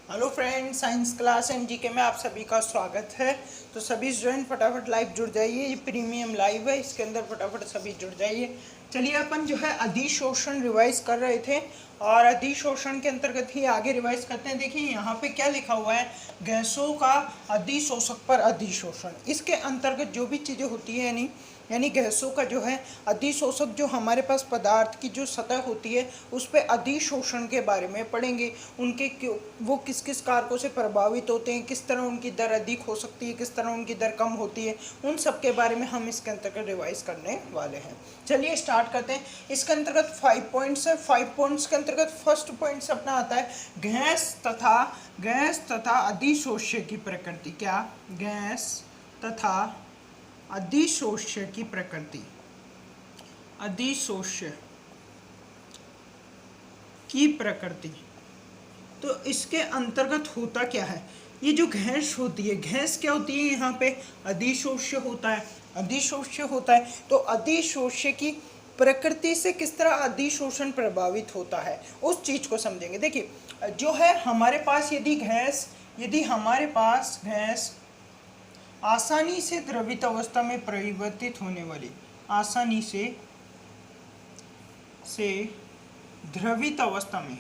Hello friends, science class and GK में आप सभी का स्वागत है। तो सभी स्टूडेंट फटाफट लाइव जुड़ जाइए। ये प्रीमियम लाइव है, इसके अंदर फटाफट सभी जुड़ जाइए। चलिए, अपन जो है अधिशोषण रिवाइज कर रहे थे और अधिशोषण के अंतर्गत ही आगे रिवाइज करते हैं। देखिए यहाँ पे क्या लिखा हुआ है, गैसों का अधिशोषक पर अधिशोषण। इसके अंतर्गत जो भी चीज़ें होती है यानी गैसों का जो है अधिशोषक, जो हमारे पास पदार्थ की जो सतह होती है उस पर अधिशोषण के बारे में पढ़ेंगे। उनके वो किस किस कारकों से प्रभावित होते हैं, किस तरह उनकी दर अधिक हो सकती है, किस तरह उनकी दर कम होती है, उन सब के बारे में हम इसके अंतर्गत रिवाइज करने वाले हैं। चलिए स्टार्ट करते हैं। इसके अंतर्गत 5 पॉइंट्स है। 5 पॉइंट्स के अंतर्गत फर्स्ट पॉइंट्स अपना आता है गैस तथा अधिशोष्य की प्रकृति। क्या? गैस तथा अधिशोष्य की प्रकृति। अधिशोष्य की प्रकृति। तो इसके अंतर्गत होता क्या है, ये जो गैस होती है, गैस क्या होती है, यहाँ पे अधिशोष्य होता है। अधिशोष्य होता है तो अधिशोष्य की प्रकृति से किस तरह अधिशोषण प्रभावित होता है उस चीज को समझेंगे। देखिए, जो है हमारे पास यदि हमारे पास गैस आसानी से द्रवित अवस्था में परिवर्तित होने वाली, आसानी से द्रवित अवस्था में,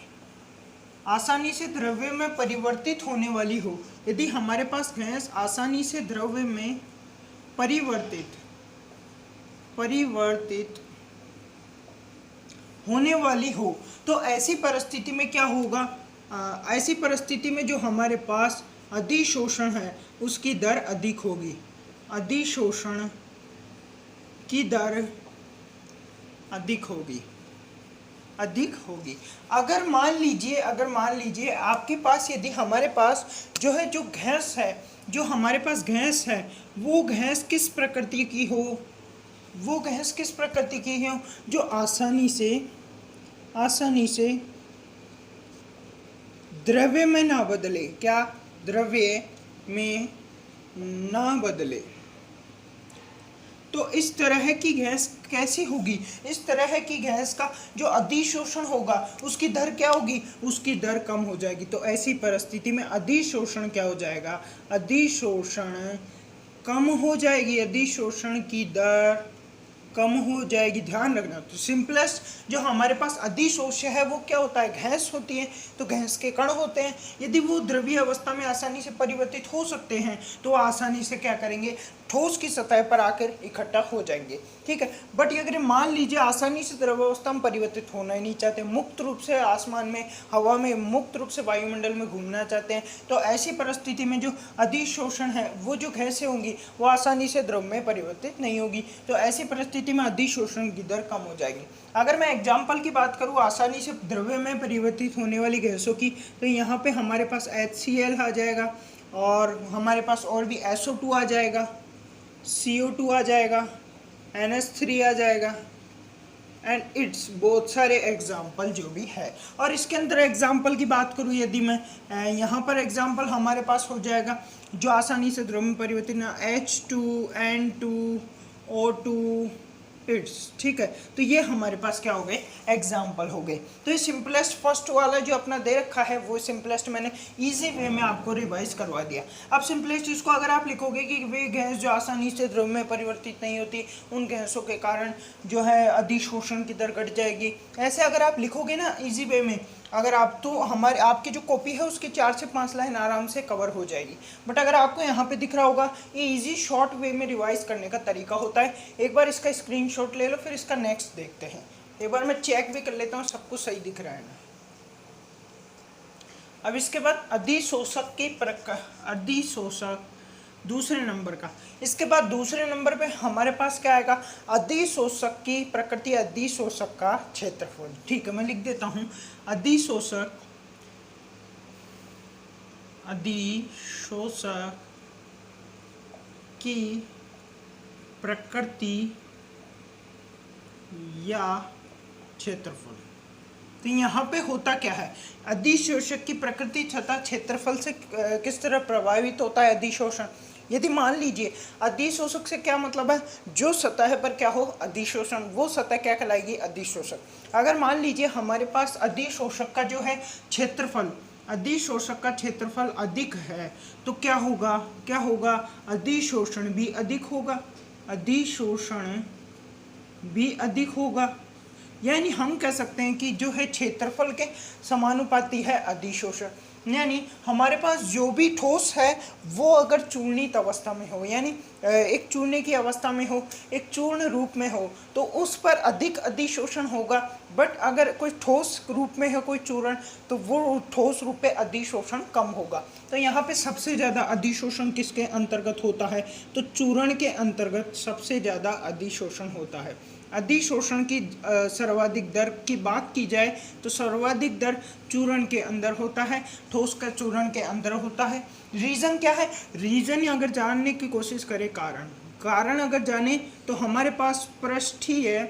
आसानी से द्रव्य में परिवर्तित होने वाली हो, यदि हमारे पास गैस आसानी से द्रव्य में परिवर्तित होने वाली हो, तो ऐसी परिस्थिति में क्या होगा, ऐसी परिस्थिति में जो हमारे पास अधिशोषण है उसकी दर अधिक होगी। अधिशोषण की दर अधिक होगी। अगर मान लीजिए आपके पास, यदि हमारे पास जो गैस है, जो हमारे पास गैस है, वो गैस किस प्रकृति की हो, जो आसानी से द्रव्य में ना बदले। क्या? द्रव्य में ना बदले। तो इस तरह की गैस कैसी होगी, इस तरह की गैस का जो अधिशोषण होगा उसकी दर क्या होगी, उसकी दर कम हो जाएगी। तो ऐसी परिस्थिति में अधिशोषण क्या हो जाएगा, अधिशोषण कम हो जाएगी, अधिशोषण की दर कम हो जाएगी। ध्यान रखना। तो सिंपलेस्ट जो हमारे पास अधिशोष्य है वो क्या होता है, गैस होती है। तो गैस के कण होते हैं, यदि वो द्रवीय अवस्था में आसानी से परिवर्तित हो सकते हैं तो आसानी से क्या करेंगे, ठोस की सतह पर आकर इकट्ठा हो जाएंगे। ठीक है। बट अगर मान लीजिए आसानी से द्रव अवस्था में परिवर्तित होना ही नहीं चाहते, मुक्त रूप से आसमान में, हवा में, मुक्त रूप से वायुमंडल में घूमना चाहते हैं, तो ऐसी परिस्थिति में जो अधिशोषण है, वो जो गैसें होंगी वो आसानी से द्रव में परिवर्तित नहीं होगी। तो ऐसी परिस्थिति में अधिशोषण की दर कम हो जाएगी। अगर मैं एग्जाम्पल की बात करूँ आसानी से द्रव्य में परिवर्तित होने वाली गैसों की, तो यहाँ पे हमारे पास HCl आ जाएगा और हमारे पास और भी SO2 आ जाएगा, CO2 आ जाएगा, NH3 आ जाएगा एंड इट्स बहुत सारे एग्जाम्पल जो भी है। और इसके अंदर एग्जाम्पल की बात करूँ, यदि मैं यहाँ पर एग्जाम्पल हमारे पास हो जाएगा जो आसानी से द्रव में परिवर्तित, H2N2O2 इट्स। ठीक है। तो ये हमारे पास क्या हो गए, एग्जाम्पल हो गए। तो ये सिंपलेस्ट फर्स्ट वाला जो अपना दे रखा है वो सिंपलेस्ट मैंने इजी वे में आपको रिवाइज करवा दिया। अब सिंपलेस्ट इसको अगर आप लिखोगे कि वे गैस जो आसानी से द्रव में परिवर्तित नहीं होती, उन गैसों के कारण जो है अधिशोषण की दर घट जाएगी, ऐसे अगर आप लिखोगे ना इजी वे में, अगर आप, तो हमारे आपकी जो कॉपी है उसकी 4 से 5 लाइन आराम से कवर हो जाएगी। बट अगर आपको यहाँ पे दिख रहा होगा, ये इजी शॉर्ट वे में रिवाइज करने का तरीका होता है। एक बार इसका स्क्रीनशॉट ले लो, फिर इसका नेक्स्ट देखते हैं। एक बार मैं चेक भी कर लेता हूँ सब कुछ सही दिख रहा है ना। अब इसके बाद अधिशोषक की अधिशोषक दूसरे नंबर का। इसके बाद दूसरे नंबर पे हमारे पास क्या आएगा, अधिशोषक की प्रकृति, अधिशोषक का क्षेत्रफल। ठीक है, मैं लिख देता हूं, अधिशोषक की प्रकृति या क्षेत्रफल। तो यहाँ पे होता क्या है, अधिशोषक की प्रकृति तथा क्षेत्रफल से किस तरह प्रभावित होता है अधिशोषण। यदि मान लीजिए अधिशोषक से क्या मतलब है, जो सतह पर क्या हो अधिशोषण, वो सतह क्या कहलाएगी, अधिशोषक। अगर मान लीजिए हमारे पास अधिशोषक का जो है क्षेत्रफल, अधिशोषक का क्षेत्रफल अधिक है तो क्या होगा, क्या होगा, अधिशोषण भी अधिक होगा, अधिशोषण भी अधिक होगा। यानी हम कह सकते हैं कि जो है क्षेत्रफल के समानुपाती है अधिशोषण। यानी हमारे पास जो भी ठोस है वो अगर चूर्णित अवस्था में हो, यानी एक चूर्णे की अवस्था में हो, एक चूर्ण रूप में हो, तो उस पर अधिक अधिशोषण होगा। बट अगर कोई ठोस रूप में है कोई चूर्ण, तो वो ठोस रूप पे अधिशोषण कम होगा। तो यहाँ पे सबसे ज़्यादा अधिशोषण किसके अंतर्गत होता है, तो चूर्ण के अंतर्गत सबसे ज़्यादा अधिशोषण होता है। अधिशोषण की सर्वाधिक दर की बात की जाए तो सर्वाधिक दर चूर्ण के अंदर होता है, ठोस का चूर्ण के अंदर होता है। रीज़न क्या है, रीज़न अगर जानने की कोशिश करें, कारण अगर जाने तो हमारे पास पृष्ठीय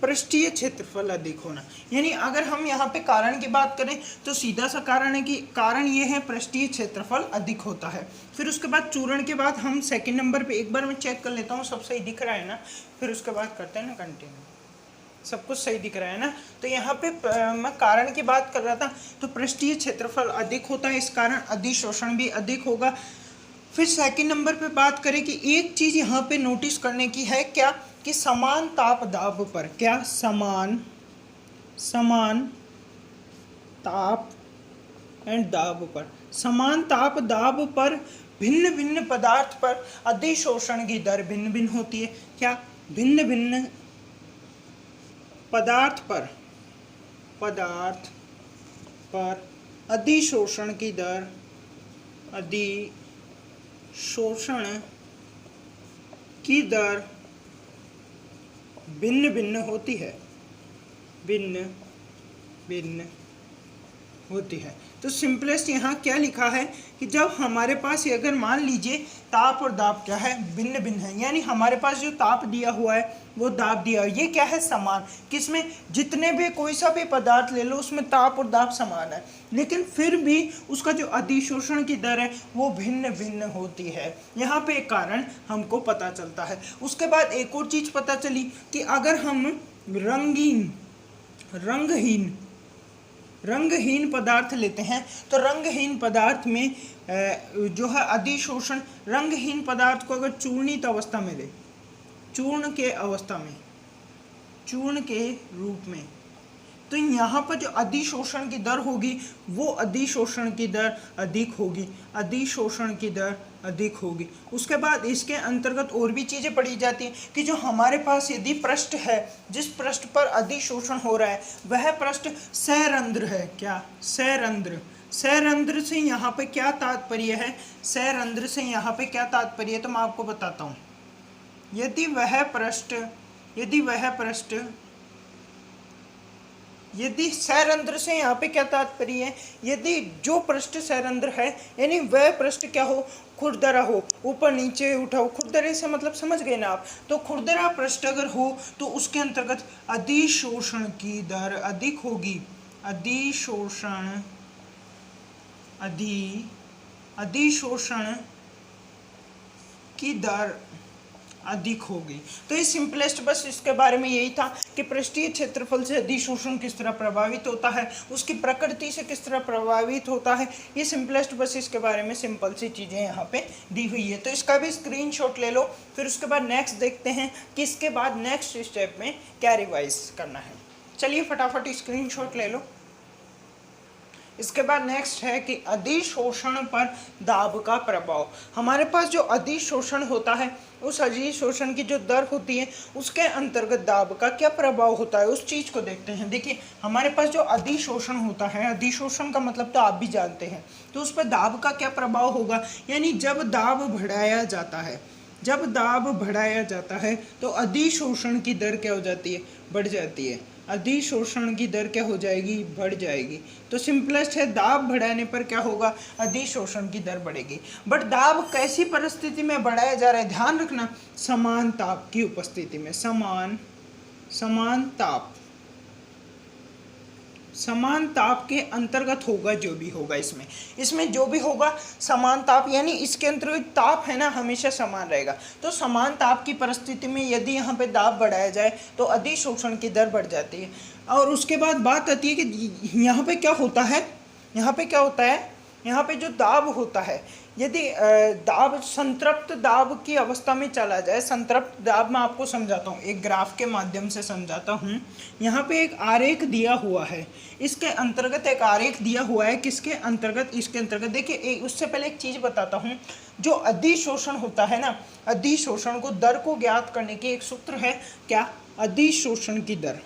पृष्ठीय क्षेत्रफल अधिक होना। यानी अगर हम यहाँ पे कारण की बात करें तो सीधा सा कारण है कि कारण ये है पृष्ठीय क्षेत्रफल अधिक होता है। फिर उसके बाद चूर्ण के बाद हम सेकंड नंबर पे एक बार मैं चेक कर लेता हूँ सब सही दिख रहा है ना, फिर उसके बाद करते हैं ना कंटिन्यू। सब कुछ सही दिख रहा है ना। तो यहाँ पे मैं कारण की बात कर रहा था, तो पृष्ठीय क्षेत्रफल अधिक होता है, इस कारण अधिशोषण भी अधिक होगा। फिर सेकंड नंबर पे बात करें कि एक चीज़ यहाँ पे नोटिस करने की है, क्या कि समान ताप दाब पर, क्या समान ताप एंड दाब पर, समान ताप दाब पर भिन्न भिन्न पदार्थ पर अधिशोषण की दर भिन्न भिन्न होती है। क्या, भिन्न भिन्न पदार्थ पर अधिशोषण की दर, अधिशोषण की दर भिन्न भिन्न होती है, भिन्न भिन्न होती है। तो सिंपलेस्ट यहाँ क्या लिखा है कि जब हमारे पास अगर मान लीजिए ताप और दाब क्या है, भिन्न भिन्न है, यानी हमारे पास जो ताप दिया हुआ है वो दाब दिया हुआ है, ये क्या है, समान। किसमें, जितने भी कोई सा भी पदार्थ ले लो उसमें ताप और दाब समान है, लेकिन फिर भी उसका जो अधिशोषण की दर है वो भिन्न भिन्न होती है। यहाँ पे एक कारण हमको पता चलता है। उसके बाद एक और चीज़ पता चली कि अगर हम रंगहीन पदार्थ लेते हैं तो रंगहीन पदार्थ में जो है अधिशोषण, रंगहीन पदार्थ को अगर चूर्णित अवस्था में ले, चूर्ण के रूप में, तो यहाँ पर जो अधिशोषण की दर होगी वो अधिशोषण की दर अधिक होगी। उसके बाद इसके अंतर्गत और भी चीज़ें पढ़ी जाती हैं कि जो हमारे पास यदि पृष्ठ है, जिस पृष्ठ पर अधिशोषण हो रहा है वह पृष्ठ सरंध्र है। क्या, सरंध्र से यहाँ पे क्या तात्पर्य है, सरंध्र से यहाँ पे क्या तात्पर्य है, तो मैं आपको बताता हूँ। यदि सरंध्र से यहाँ पे क्या तात्पर्य है, यदि जो पृष्ठ सरंध्र है यानी वह पृष्ठ क्या हो, खुरदरा हो, ऊपर नीचे उठा हो। खुरदरे से मतलब समझ गए ना आप, तो खुरदरा पृष्ठ अगर हो तो उसके अंतर्गत अधिशोषण की दर अधिक होगी, अधिशोषण की दर अधिक होगी। तो ये सिंपलेस्ट बस इसके बारे में यही था कि पृष्ठीय क्षेत्रफल से अधिशोषण किस तरह प्रभावित होता है, उसकी प्रकृति से किस तरह प्रभावित होता है। ये सिंपलेस्ट बस इसके बारे में सिंपल सी चीज़ें यहाँ पे दी हुई है, तो इसका भी स्क्रीनशॉट ले लो। फिर उसके बाद नेक्स्ट देखते हैं कि इसके बाद नेक्स्ट स्टेप में क्या रिवाइज करना है। चलिए फटाफट स्क्रीनशॉट ले लो। इसके बाद नेक्स्ट है कि अधिशोषण पर दाब का प्रभाव। हमारे पास जो अधिशोषण होता है उस अधिशोषण की जो दर होती है उसके अंतर्गत दाब का क्या प्रभाव होता है, उस चीज़ को देखते हैं। देखिए हमारे पास जो अधिशोषण होता है, अधिशोषण का मतलब तो आप भी जानते हैं, तो उस पर दाब का क्या प्रभाव होगा, यानी जब दाब बढ़ाया जाता है तो अधिशोषण की दर क्या हो जाती है, बढ़ जाती है। अधिशोषण की दर क्या हो जाएगी, बढ़ जाएगी। तो सिंपलेस्ट है, दाब बढ़ाने पर क्या होगा, अधिशोषण की दर बढ़ेगी। बट दाब कैसी परिस्थिति में बढ़ाया जा रहा है, ध्यान रखना, समान ताप की उपस्थिति में, समान ताप समान ताप के अंतर्गत होगा जो भी होगा, इसमें जो भी होगा समान ताप, यानी इसके अंतर्गत ताप है ना हमेशा समान रहेगा। तो समान ताप की परिस्थिति में यदि यहाँ पे दाब बढ़ाया जाए तो अधिशोषण की दर बढ़ जाती है। और उसके बाद बात आती है कि यहाँ पे क्या होता है, यहाँ पे जो दाब होता है, यदि दाब संतृप्त दाब की अवस्था में चला जाए, संतृप्त दाब मैं आपको समझाता हूँ, एक ग्राफ के माध्यम से समझाता हूँ। यहाँ पे एक आरेख दिया हुआ है, इसके अंतर्गत एक आरेख दिया हुआ है, किसके अंतर्गत, इसके अंतर्गत। देखिए उससे पहले एक चीज़ बताता हूँ, जो अधिशोषण होता है ना, अधिशोषण को दर को ज्ञात करने की एक सूत्र है, क्या, अधिशोषण की दर,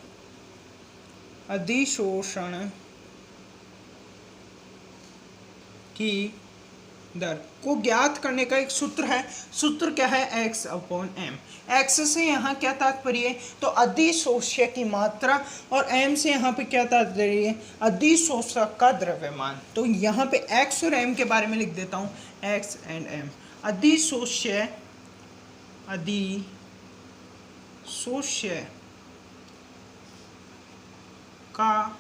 अधिशोषण की दर को ज्ञात करने का एक सूत्र है। सूत्र क्या है, x/m। x से यहाँ क्या तात्पर्य है, तो अधिशोष्य की मात्रा, और m से यहाँ पे क्या तात्पर्य है, अधिशोषक का द्रव्यमान। तो यहाँ पे x और m के बारे में लिख देता हूँ, x एंड m। अधिशोष्य का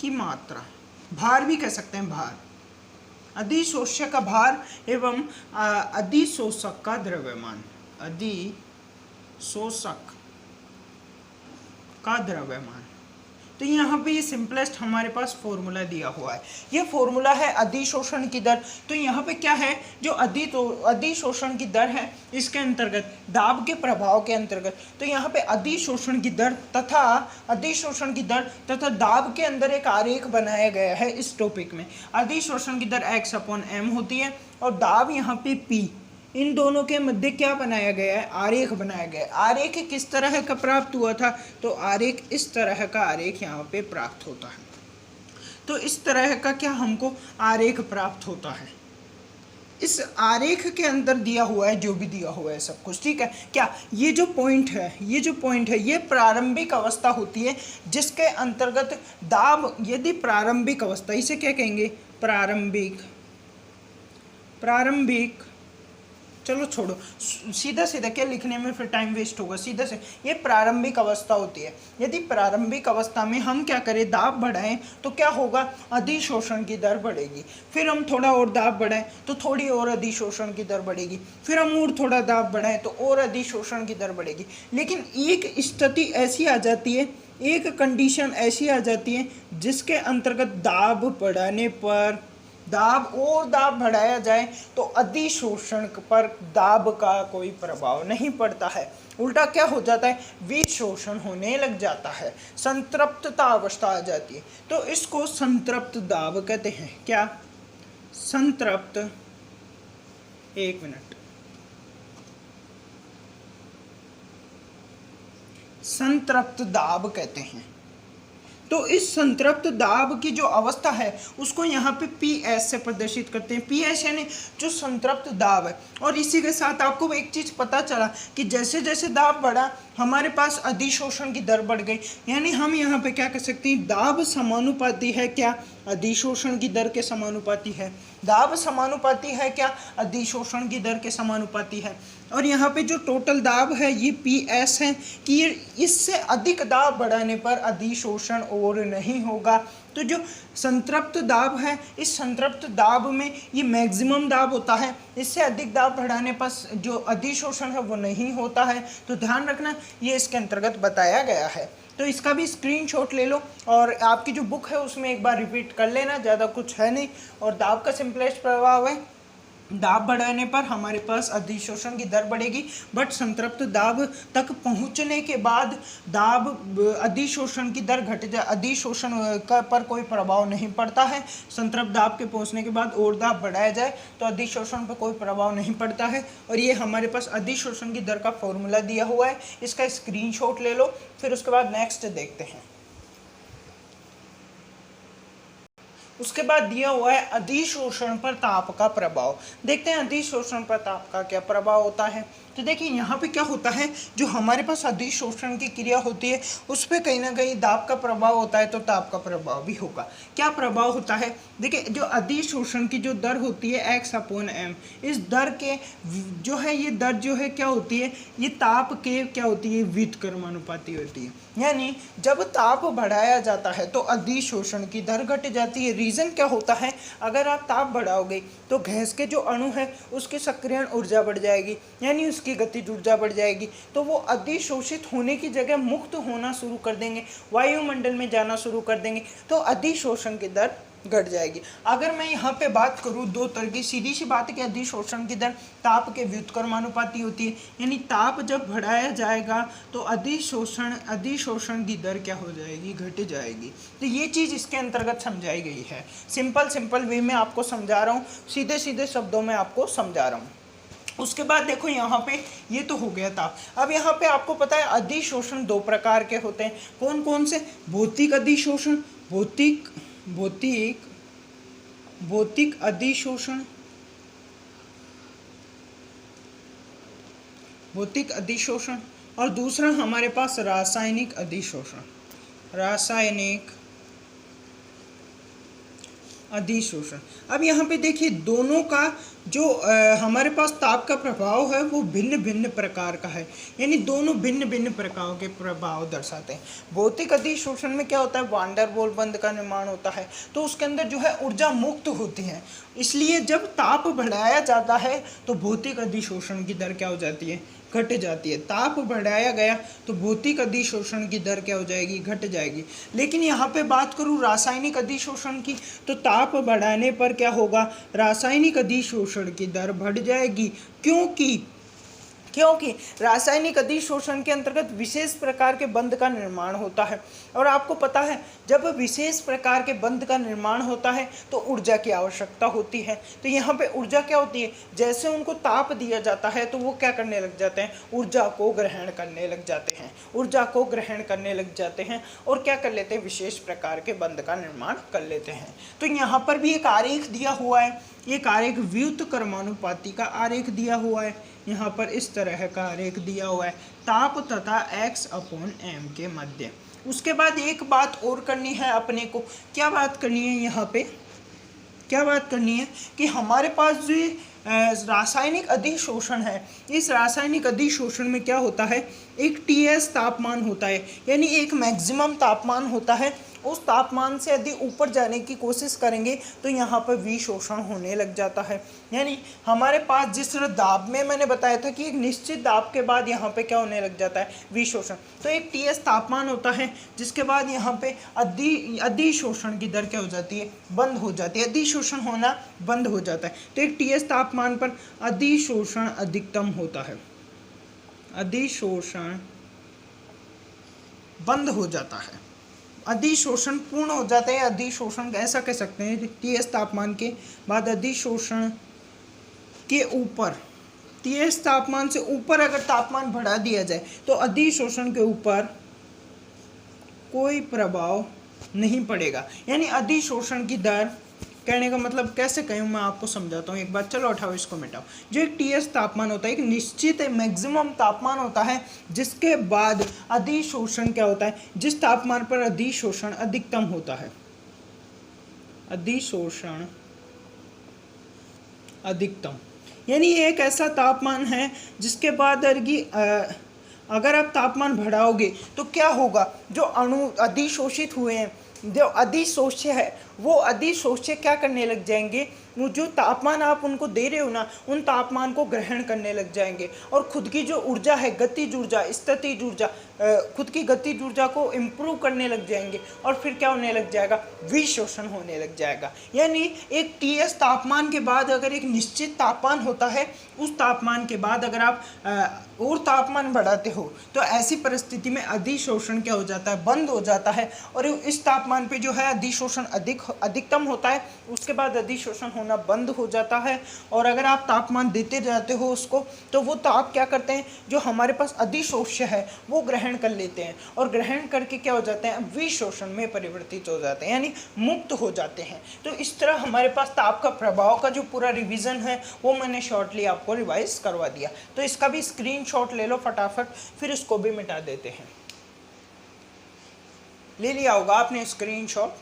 की मात्रा, भार भी कह सकते हैं, भार, अधिशोष्य का भार एवं अधिशोषक का द्रव्यमान, अधिशोषक का द्रव्यमान। तो यहाँ पे ये सिंपलेस्ट हमारे पास फॉर्मूला दिया हुआ है, ये फॉर्मूला है अधिशोषण की दर। तो यहाँ पे क्या है, जो अधिशोषण की दर है, इसके अंतर्गत दाब के प्रभाव के अंतर्गत, तो यहाँ पे अधिशोषण की दर तथा दाब के अंदर एक आरेख बनाया गया है इस टॉपिक में। अधिशोषण की दर x/m होती है और दाब यहाँ पे p, इन दोनों के मध्य क्या बनाया गया है, आरेख बनाया गया है। आरेख किस तरह का प्राप्त हुआ था, तो आरेख इस तरह का आरेख यहाँ पे प्राप्त होता है। तो इस तरह का क्या हमको आरेख प्राप्त होता है, इस आरेख के अंदर दिया हुआ है, जो भी दिया हुआ है सब कुछ, ठीक है। क्या ये जो पॉइंट है, ये प्रारंभिक अवस्था होती है, जिसके अंतर्गत दाब, यदि प्रारंभिक अवस्था, इसे क्या कहेंगे, प्रारंभिक, चलो छोड़ो, सीधा क्या लिखने में फिर टाइम वेस्ट होगा, सीधा से ये प्रारंभिक अवस्था होती है। यदि प्रारंभिक अवस्था में हम क्या करें, दाब बढ़ाएं तो क्या होगा, अधिशोषण की दर बढ़ेगी। फिर हम थोड़ा और दाब बढ़ाएं तो थोड़ी और अधिशोषण की दर बढ़ेगी। फिर हम और थोड़ा दाब बढ़ाएं तो और अधिशोषण की दर बढ़ेगी। लेकिन एक स्थिति ऐसी आ जाती है, एक कंडीशन ऐसी आ जाती है, जिसके अंतर्गत दाब बढ़ाने पर, दाब बढ़ाया जाए तो अधिशोषण पर दाब का कोई प्रभाव नहीं पड़ता है, उल्टा क्या हो जाता है, विशोषण होने लग जाता है, संतृप्तता अवस्था आ जाती है। तो इसको संतृप्त दाब कहते हैं। क्या, संतृप्त, एक मिनट, संतृप्त दाब कहते हैं। तो इस संतृप्त दाब की जो अवस्था है उसको यहाँ पे PS से प्रदर्शित करते हैं। PS यानी जो संतृप्त दाब है। और इसी के साथ आपको एक चीज़ पता चला कि जैसे जैसे दाब बढ़ा हमारे पास अधिशोषण की दर बढ़ गई। यानी हम यहाँ पे क्या कह सकते हैं, दाब समानुपाती है क्या, अधिशोषण की दर के समानुपाती है। दाब समानुपाती है क्या, अधिशोषण की दर के समानुपाती है। और यहाँ पे जो टोटल दाब है ये PS है कि ये इससे अधिक दाब बढ़ाने पर अधिशोषण और नहीं होगा। तो जो संतृप्त दाब है, इस संतृप्त दाब में ये मैक्सिमम दाब होता है, इससे अधिक दाब बढ़ाने पर जो अधिशोषण है वो नहीं होता है। तो ध्यान रखना, ये इसके अंतर्गत बताया गया है। तो इसका भी स्क्रीनशॉट ले लो और आपकी जो बुक है उसमें एक बार रिपीट कर लेना, ज़्यादा कुछ है नहीं। और दाब का सिंपलेस्ट प्रभाव है, दाब बढ़ाने पर हमारे पास अधिशोषण की दर बढ़ेगी, बट संतृप्त दाब तक पहुंचने के बाद दाब अधिशोषण की दर घट जाए, अधिशोषण पर कोई प्रभाव नहीं पड़ता है। संतृप्त दाब के पहुंचने के बाद और दाब बढ़ाया जाए तो अधिशोषण पर कोई प्रभाव नहीं पड़ता है। और ये हमारे पास अधिशोषण की दर का फॉर्मूला दिया हुआ है, इसका स्क्रीनशॉट ले लो। फिर उसके बाद नेक्स्ट देखते हैं। उसके बाद दिया हुआ है अधिशोषण पर ताप का प्रभाव। देखते हैं अधिशोषण पर ताप का क्या प्रभाव होता है। तो देखिए यहाँ पे क्या होता है, जो हमारे पास अधिशोषण की क्रिया होती है उस पर कहीं ना कहीं दाब का प्रभाव होता है, तो ताप का प्रभाव भी होगा। क्या प्रभाव होता है, देखिए जो अधिशोषण की जो दर होती है x/m, इस दर के जो है, ये दर जो है क्या होती है, ये ताप के क्या होती है, व्युत्क्रमानुपाती होती है। यानी जब ताप बढ़ाया जाता है तो अधिशोषण की दर घट जाती है। रीज़न क्या होता है, अगर आप ताप बढ़ाओगे तो गैस के जो अणु है उसकी सक्रियण ऊर्जा बढ़ जाएगी, यानी उसकी गतिज ऊर्जा बढ़ जाएगी, तो वो अधिशोषित होने की जगह मुक्त होना शुरू कर देंगे, वायुमंडल में जाना शुरू कर देंगे, तो अधिशोषण की दर घट जाएगी। अगर मैं यहाँ पे बात करूँ दो तरह की, सीधी सी बात है कि अधिशोषण की दर ताप के व्युत्क्रमानुपाती होती है, यानी ताप जब बढ़ाया जाएगा तो अधिशोषण की दर क्या हो जाएगी, घट जाएगी। तो ये चीज़ इसके अंतर्गत समझाई गई है। सिंपल वे में आपको समझा रहा हूँ, सीधे सीधे शब्दों में आपको समझा रहा हूँ। उसके बाद देखो यहाँ पे ये तो हो गया ताप। अब यहाँ पे आपको पता है अधिशोषण दो प्रकार के होते हैं, कौन कौन से, भौतिक अधिशोषण, भौतिक अधिशोषण, भौतिक अधिशोषण, और दूसरा हमारे पास रासायनिक अधिशोषण, रासायनिक अधिशोषण। अब यहाँ पे देखिए दोनों का जो हमारे पास ताप का प्रभाव है वो भिन्न भिन्न प्रकार का है, यानी दोनों भिन्न भिन्न प्रकारों के प्रभाव दर्शाते हैं। भौतिक अधिशोषण में क्या होता है, वान डेर वाल्स बंध का निर्माण होता है, तो उसके अंदर जो है ऊर्जा मुक्त होती है, इसलिए जब ताप बढ़ाया जाता है तो भौतिक अधिशोषण की दर क्या हो जाती है, घट जाती है। ताप बढ़ाया गया तो भौतिक अधिशोषण की दर क्या हो जाएगी, घट जाएगी। लेकिन यहाँ पे बात करूँ रासायनिक अधिशोषण की, तो ताप बढ़ाने पर क्या होगा, रासायनिक अधिशोषण की दर बढ़ जाएगी, क्योंकि रासायनिक अधिशोषण के अंतर्गत विशेष प्रकार के बंध का निर्माण होता है, और आपको पता है जब विशेष प्रकार के बंध का निर्माण होता है तो ऊर्जा की आवश्यकता होती है। तो यहाँ पे ऊर्जा क्या होती है, जैसे उनको ताप दिया जाता है तो वो क्या करने लग जाते हैं, ऊर्जा को ग्रहण करने लग जाते हैं, और क्या कर लेते हैं, विशेष प्रकार के बंध का निर्माण कर लेते हैं। तो यहाँ पर भी एक आरेख दिया हुआ है, एक आरेख व्युत्क्रमानुपाती का आरेख दिया हुआ है, यहाँ पर इस तरह का आरेख दिया हुआ है, ताप तथा x/m के मध्य। उसके बाद एक बात और करनी है अपने को, क्या बात करनी है यहाँ पे, क्या बात करनी है कि हमारे पास जो रासायनिक अधिशोषण है, इस रासायनिक अधिशोषण में क्या होता है, एक Ts तापमान होता है, यानी एक मैक्सिमम तापमान होता है, उस तापमान से यदि ऊपर जाने की कोशिश करेंगे तो यहाँ पर विशोषण होने लग जाता है। यानी हमारे पास जिस दाब में मैंने बताया था कि एक निश्चित दाब के बाद यहाँ पे क्या होने लग जाता है, विशोषण। तो एक Ts तापमान होता है जिसके बाद यहाँ पे अधिशोषण की दर क्या हो जाती है, बंद हो जाती है, अधिशोषण होना बंद हो जाता है। तो एक Ts तापमान पर अधिशोषण अधिकतम होता है, अधिशोषण बंद हो जाता है, अधिशोषण पूर्ण हो जाता है। अधिशोषण ऐसा कह सकते हैं, Ts तापमान के बाद अधिशोषण के ऊपर, Ts तापमान से ऊपर अगर तापमान बढ़ा दिया जाए तो अधिशोषण के ऊपर कोई प्रभाव नहीं पड़ेगा, यानी अधिशोषण की दर, कहने का मतलब कैसे कहूँ मैं आपको समझाता हूँ एक बार, चलो उठाओ इसको मिटाओ। जो एक Ts तापमान होता है, एक निश्चित मैक्सिमम तापमान होता है जिसके बाद अधिशोषण क्या होता है, जिस तापमान पर अधिशोषण अधिकतम होता है, अधिशोषण अधिकतम, यानी एक ऐसा तापमान है जिसके बाद अगर आप तापमान बढ़ाओगे तो क्या होगा, जो अणु अधिशोषित हुए हैं, जो अधिशोष्य है, वो अधिशोष्य क्या करने लग जाएंगे, वो जो तापमान आप उनको दे रहे हो ना, उन तापमान को ग्रहण करने लग जाएंगे, और खुद की जो ऊर्जा है, गतिज ऊर्जा, स्थितिज ऊर्जा, खुद की गतिज ऊर्जा को इम्प्रूव करने लग जाएंगे, और फिर क्या होने लग जाएगा, विशोषण होने लग जाएगा। यानी एक Ts तापमान के बाद अगर एक निश्चित तापमान होता है, उस तापमान के बाद अगर आप और तापमान बढ़ाते हो तो ऐसी परिस्थिति में अधिशोषण क्या हो जाता है, बंद हो जाता है, और इस तापमान पे जो है अधिशोषण अधिकतम होता है, उसके बाद अधिशोषण होना बंद हो जाता है। और अगर आप तापमान देते जाते हो उसको, तो वो ताप क्या करते हैं, जो हमारे पास अधिशोष्य है वो ग्रहण कर लेते हैं, और ग्रहण करके क्या हो जाते हैं, विशोषण में परिवर्तित हो जाते हैं, यानी मुक्त हो जाते हैं। तो इस तरह हमारे पास ताप का प्रभाव का जो पूरा रिवीजन है वो मैंने शॉर्टली आपको रिवाइज करवा दिया। तो इसका भी स्क्रीनशॉट ले लो फटाफट, फिर इसको भी मिटा देते हैं। ले लिया होगा आपने स्क्रीनशॉट।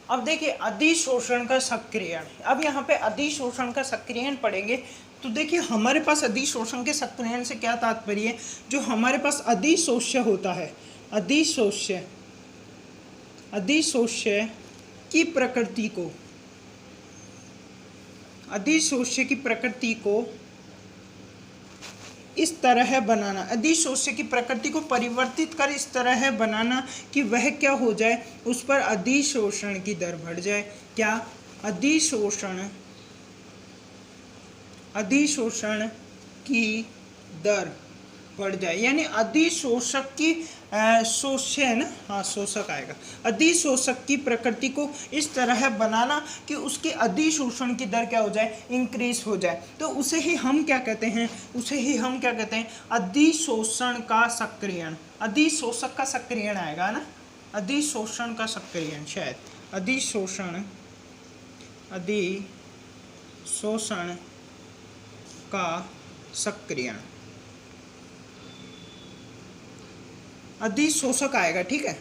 अब देखिए अधिशोषण का सक्रियण, अब यहाँ पे अधिशोषण का सक्रियण पढ़ेंगे तो देखिए हमारे पास अधिशोषण के सक्रियण से क्या तात्पर्य है, जो हमारे पास अधिशोष्य होता है, अधिशोष्य की प्रकृति को, अधिशोष्य की प्रकृति को इस तरह बनाना, अधिशोष्य की प्रकृति को परिवर्तित कर इस तरह बनाना कि वह क्या हो जाए, उस पर अधिशोषण की दर बढ़ जाए। क्या? अधिशोषण की दर बढ़ जाए, यानी अधिशोषक की शोष्य है ना, हाँ शोषक आएगा। अधिशोषक की प्रकृति को इस तरह बनाना कि उसके अधिशोषण की दर क्या हो जाए, इंक्रीज हो जाए। तो उसे ही हम क्या कहते हैं, अधिशोषण का सक्रियण। अधिशोषक का सक्रियण आएगा ना, अधिशोषण का सक्रियण, शायद अधिशोषण का सक्रियण, अधिशोषक आएगा, ठीक है,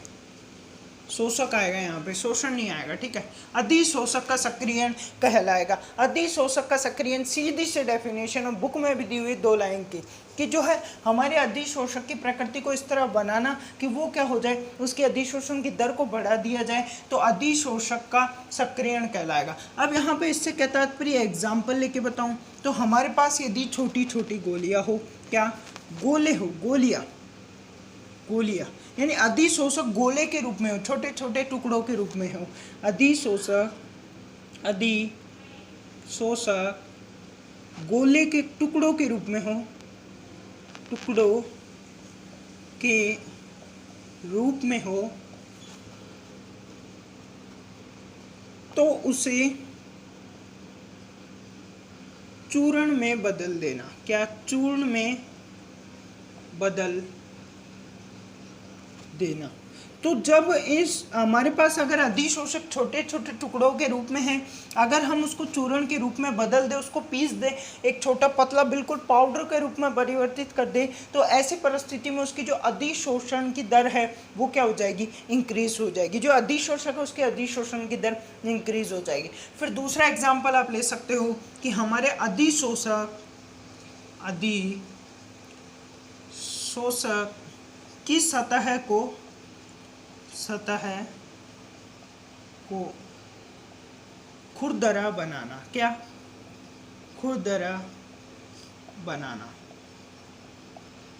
शोषक आएगा यहाँ पे, शोषण नहीं आएगा, ठीक है। अधिशोषक का सक्रियण कहलाएगा। अधिशोषक का सक्रियण सीधी से डेफिनेशन बुक में भी दी हुई 2 लाइन की, कि जो है हमारे अधिशोषक की प्रकृति को इस तरह बनाना कि वो क्या हो जाए, उसके अधिशोषण की दर को बढ़ा दिया जाए, तो अधिशोषक का सक्रियण कहलाएगा। अब यहाँ पे इससे क्या तात्पर्य, एग्जाम्पल लेके बताऊँ तो हमारे पास यदि छोटी छोटी गोलियाँ हो, क्या गोले हो, गोलियाँ, यानी अधिशोषक गोले के रूप में हो, छोटे छोटे टुकड़ों के रूप में हो। अधिशोषक गोले के टुकड़ों के रूप में हो, टुकड़ों के रूप में हो, तो उसे चूर्ण में बदल देना। क्या? चूर्ण में बदल देना। तो जब इस हमारे पास अगर अधिशोषक छोटे छोटे टुकड़ों के रूप में है, अगर हम उसको चूर्ण के रूप में बदल दें, उसको पीस दें, एक छोटा पतला बिल्कुल पाउडर के रूप में परिवर्तित कर दें, तो ऐसी परिस्थिति में उसकी जो अधिशोषण की दर है वो क्या हो जाएगी, इंक्रीज हो जाएगी। जो अधिशोषक है उसके अधिशोषण की दर इंक्रीज हो जाएगी। फिर दूसरा एग्जाम्पल आप ले सकते हो कि हमारे अधिशोषक की सतह को खुरदरा बनाना। क्या? खुरदरा बनाना।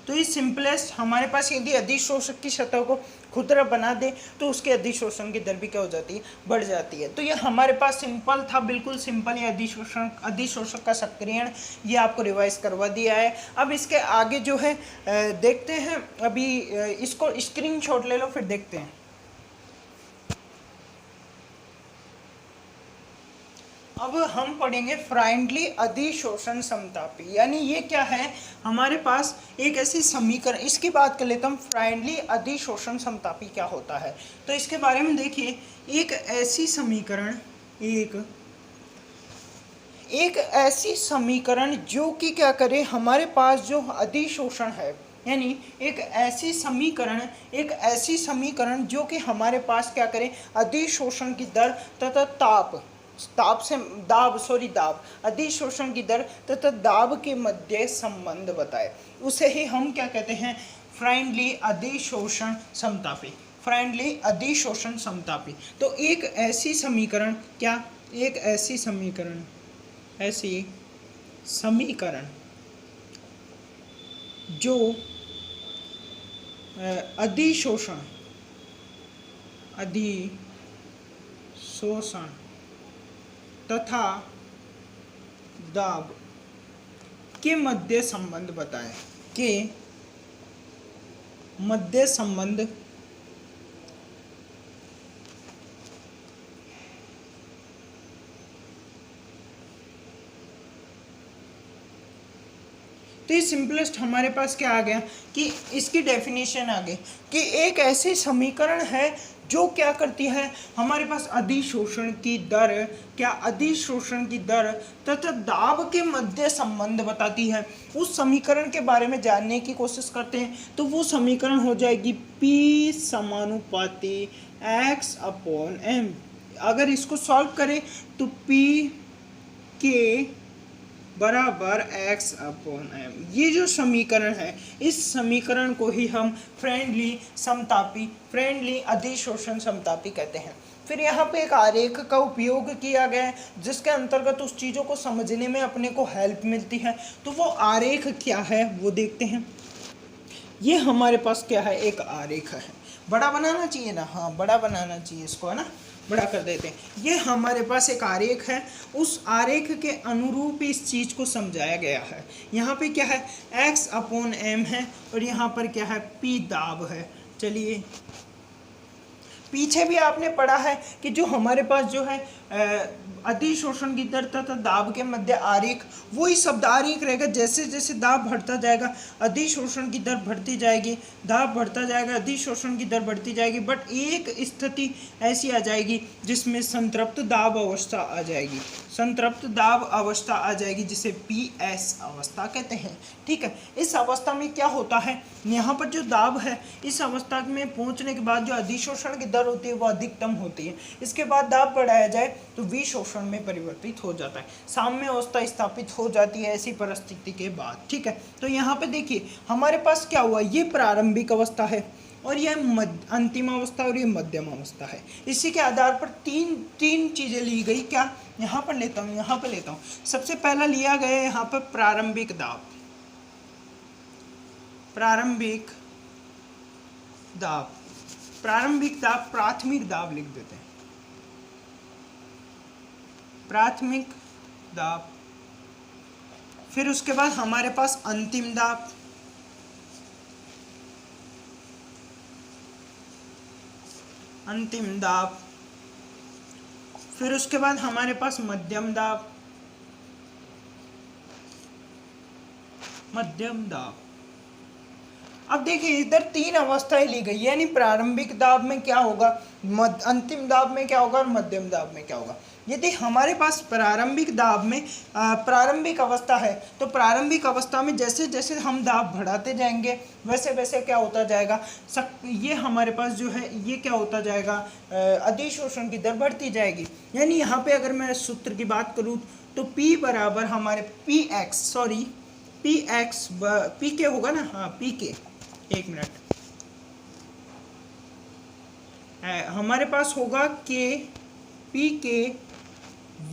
तो ये सिंपलेस्ट, हमारे पास यदि अधिशोषक की सतह को खुरदरा बना दे तो उसके अधिशोषण की दर भी क्या हो जाती है, बढ़ जाती है। तो ये हमारे पास सिंपल था, बिल्कुल सिंपल ये अधिशोषक का सक्रियण, ये आपको रिवाइज करवा दिया है। अब इसके आगे जो है देखते हैं, अभी इसको स्क्रीनशॉट ले लो फिर देखते हैं। अब हम पढ़ेंगे फ्राइंडली अधिशोषण समतापी, यानी ये क्या है, हमारे पास एक ऐसी समीकरण, इसकी बात कर लेता हूँ, फ्राइंडली अधिशोषण समतापी क्या होता है। तो इसके बारे में देखिए, एक ऐसी समीकरण जो कि क्या करे, हमारे पास जो अधिशोषण है, यानी एक ऐसी समीकरण जो कि हमारे पास क्या करे, अधिशोषण की दर तथा अधिशोषण की दर तथा दाब के मध्य संबंध बताए, उसे ही हम क्या कहते हैं, फ्राइंडली अधिशोषण समतापी। फ्राइंडली अधिशोषण समतापी। तो एक ऐसी समीकरण, क्या? एक ऐसी समीकरण जो अधिशोषण तथा दाब के मध्य संबंध बताएं, तो ये सिंपलेस्ट हमारे पास क्या आ गया कि इसकी डेफिनेशन आ गई कि एक ऐसी समीकरण है जो क्या करती है, हमारे पास अधिशोषण की दर तथा दाब के मध्य संबंध बताती है। उस समीकरण के बारे में जानने की कोशिश करते हैं, तो वो समीकरण हो जाएगी P समानुपाती x/m। अगर इसको सॉल्व करें तो P के बराबर x अपॉन m। ये जो समीकरण है, इस समीकरण को ही हम फ्रेंडली अधिशोषण समतापी कहते हैं। फिर यहाँ पे एक आरेख का उपयोग किया गया है जिसके अंतर्गत उस चीज़ों को समझने में अपने को हेल्प मिलती है। तो वो आरेख क्या है वो देखते हैं। ये हमारे पास क्या है, एक आरेख है। बड़ा बनाना चाहिए ना, हाँ बड़ा बनाना चाहिए इसको, है ना, बड़ा कर देते हैं। ये हमारे पास एक आरेख है, उस आरेख के अनुरूप इस चीज़ को समझाया गया है। यहाँ पे क्या है, x अपॉन m है और यहाँ पर क्या है, p दाब है। चलिए, पीछे भी आपने पढ़ा है कि जो हमारे पास जो है अधिशोषण की दर तथा दाब के मध्य आरेख, वही शब्द आरेख रहेगा। जैसे जैसे दाब बढ़ता जाएगा अधिशोषण की दर बढ़ती जाएगी, दाब बढ़ता जाएगा अधिशोषण की दर बढ़ती जाएगी। बट एक स्थिति ऐसी आ जाएगी जिसमें संतृप्त दाब अवस्था आ जाएगी, संतृप्त दाब अवस्था आ जाएगी जिसे PS अवस्था कहते हैं। ठीक है, इस अवस्था में क्या होता है, यहाँ पर जो दाब है इस अवस्था में पहुँचने के बाद जो अधिशोषण की दर होती है वो अधिकतम होती है। इसके बाद दाब बढ़ाया जाए तो विशोषण में परिवर्तित हो जाता है, साम्य अवस्था स्थापित हो जाती है ऐसी परिस्थिति के बाद। ठीक है, तो यहाँ पे देखिए हमारे पास क्या हुआ, ये प्रारंभिक अवस्था है और यह अंतिम अवस्था और ये मध्यम अवस्था है। इसी के आधार पर तीन चीज़ें ली गई। क्या, यहाँ पर लेता हूँ, यहाँ पर लेता हूँ। सबसे पहला लिया गया यहाँ पर प्रारंभिक दाब, प्रारंभिक दाब, प्रारंभिक दाब, प्राथमिक दाब लिख देते हैं, प्राथमिक दाब। फिर उसके बाद हमारे पास अंतिम दाब, अंतिम दाब। फिर उसके बाद हमारे पास मध्यम दाब, मध्यम दाब। अब देखिए इधर तीन अवस्थाएं ली गई, यानी प्रारंभिक दाब में क्या होगा, अंतिम दाब में क्या होगा और मध्यम दाब में क्या होगा। यदि हमारे पास प्रारंभिक दाब में प्रारंभिक अवस्था है तो प्रारंभिक अवस्था में जैसे जैसे हम दाब बढ़ाते जाएंगे वैसे वैसे क्या होता जाएगा, ये हमारे पास जो है ये क्या होता जाएगा, अधिशोषण की दर बढ़ती जाएगी। यानी यहाँ पे अगर मैं सूत्र की बात करूँ तो P बराबर हमारे पी के होगा ना, हाँ पी के, एक मिनट, हमारे पास होगा के, पी के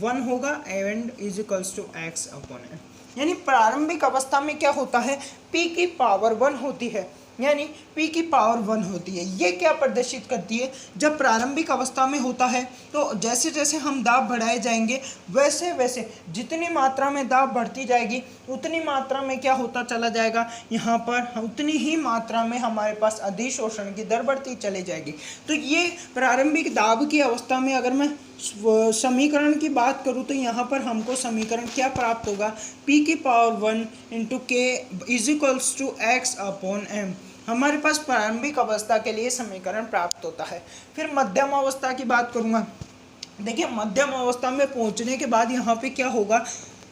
1 होगा and is equals to x upon m। यानी प्रारंभिक अवस्था में क्या होता है, p की पावर 1 होती है, यानी p की पावर 1 होती है। ये क्या प्रदर्शित करती है, जब प्रारंभिक अवस्था में होता है तो जैसे जैसे हम दाब बढ़ाए जाएंगे वैसे वैसे जितनी मात्रा में दाब बढ़ती जाएगी उतनी मात्रा में क्या होता चला जाएगा, यहाँ पर उतनी ही मात्रा में हमारे पास अधिशोषण की दर बढ़ती चली जाएगी। तो ये प्रारंभिक दाब की अवस्था में अगर मैं समीकरण की बात करूँ तो यहाँ पर हमको समीकरण क्या प्राप्त होगा, p की power 1 into K is equals to x upon m। हमारे पास प्रारंभिक अवस्था के लिए समीकरण प्राप्त होता है। फिर मध्यम अवस्था की बात करूँगा, देखिए मध्यम अवस्था में पहुँचने के बाद यहाँ पे क्या होगा,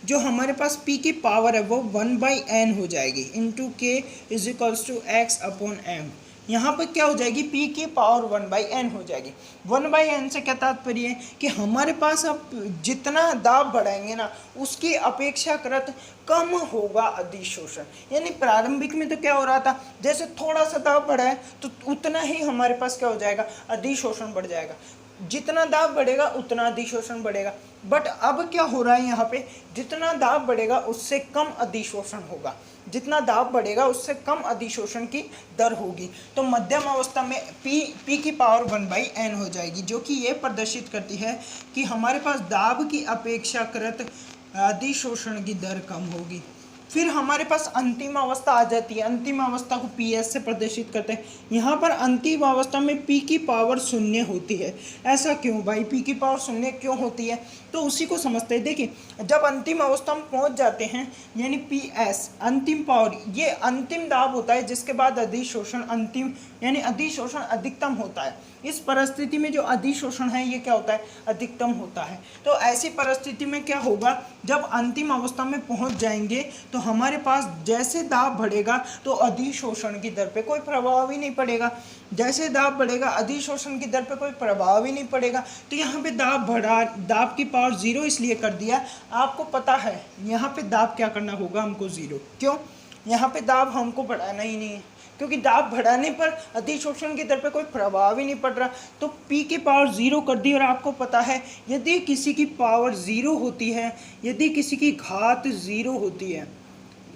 जो हमारे पास p की पावर है वो 1/n हो जाएगी into K is equals to x upon m। यहाँ पर क्या हो जाएगी, p की पावर 1/n हो जाएगी। 1/n से क्या तात्पर्य है कि हमारे पास अब जितना दाब बढ़ाएंगे ना उसकी अपेक्षाकृत कम होगा अधिशोषण। यानी प्रारंभिक में तो क्या हो रहा था, जैसे थोड़ा सा दाब बढ़ा है तो उतना ही हमारे पास क्या हो जाएगा, अधिशोषण बढ़ जाएगा। जितना दाब बढ़ेगा उतना अधिशोषण बढ़ेगा। बट अब क्या हो रहा है यहाँ पे, जितना दाब बढ़ेगा उससे कम अधिशोषण होगा, जितना दाब बढ़ेगा उससे कम अधिशोषण की दर होगी। तो मध्यम अवस्था में p की पावर 1/n हो जाएगी, जो कि ये प्रदर्शित करती है कि हमारे पास दाब की अपेक्षाकृत अधिशोषण की दर कम होगी। फिर हमारे पास अंतिम अवस्था आ जाती है, अंतिम अवस्था को PS से प्रदर्शित करते हैं। यहाँ पर अंतिम अवस्था में p की पावर 0 होती है। ऐसा क्यों भाई, p की पावर 0 क्यों होती है, तो उसी को समझते हैं। देखिए जब अंतिम अवस्था में पहुँच जाते हैं यानी PS अंतिम पावर, ये अंतिम दाब होता है जिसके बाद अधिशोषण अंतिम यानी अधिशोषण अधिकतम होता है। इस परिस्थिति में जो अधिशोषण है ये क्या होता है, अधिकतम होता है। तो ऐसी परिस्थिति में क्या होगा, जब अंतिम अवस्था में पहुंच जाएंगे तो हमारे पास जैसे दाब बढ़ेगा तो अधिशोषण की दर पे कोई प्रभाव ही नहीं पड़ेगा। जैसे दाब बढ़ेगा अधिशोषण की दर पे कोई प्रभाव ही नहीं पड़ेगा। तो यहाँ पे दाब की पावर 0 इसलिए कर दिया, आपको पता है यहाँ पे दाब क्या करना होगा हमको 0। क्यों? यहाँ पे दाब हमको बढ़ाना ही नहीं है, क्योंकि दाब बढ़ाने पर अधिशोषण की दर पे कोई प्रभाव ही नहीं पड़ रहा। तो P की पावर 0 कर दी। और आपको पता है यदि किसी की पावर 0 होती है, यदि किसी की घात 0 होती है,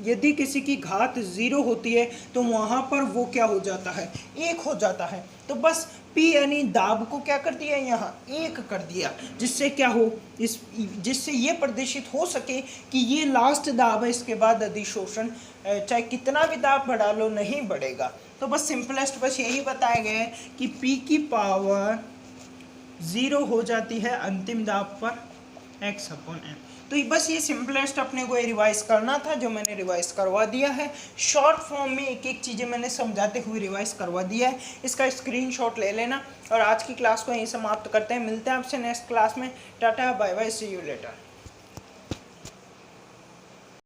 यदि किसी की घात 0 होती है तो वहाँ पर वो क्या हो जाता है, 1 हो जाता है। तो बस P यानी दाब को क्या कर दिया, यहाँ 1 कर दिया, जिससे क्या हो, जिससे ये प्रदर्शित हो सके कि ये लास्ट दाब है, इसके बाद अधिशोषण चाहे कितना भी दाब बढ़ा लो नहीं बढ़ेगा। तो बस सिंपलेस्ट बस यही बताया गया है कि P की पावर 0 हो जाती है अंतिम दाब पर x/m। तो बस ये सिंपलेस्ट अपने को रिवाइज करना था, जो मैंने रिवाइज करवा दिया है। शॉर्ट फॉर्म में एक एक चीज़ें मैंने समझाते हुए रिवाइज करवा दिया है, इसका स्क्रीनशॉट ले लेना। और आज की क्लास को यहीं समाप्त करते हैं, मिलते हैं आपसे नेक्स्ट क्लास में। Tata bye bye, see you letter.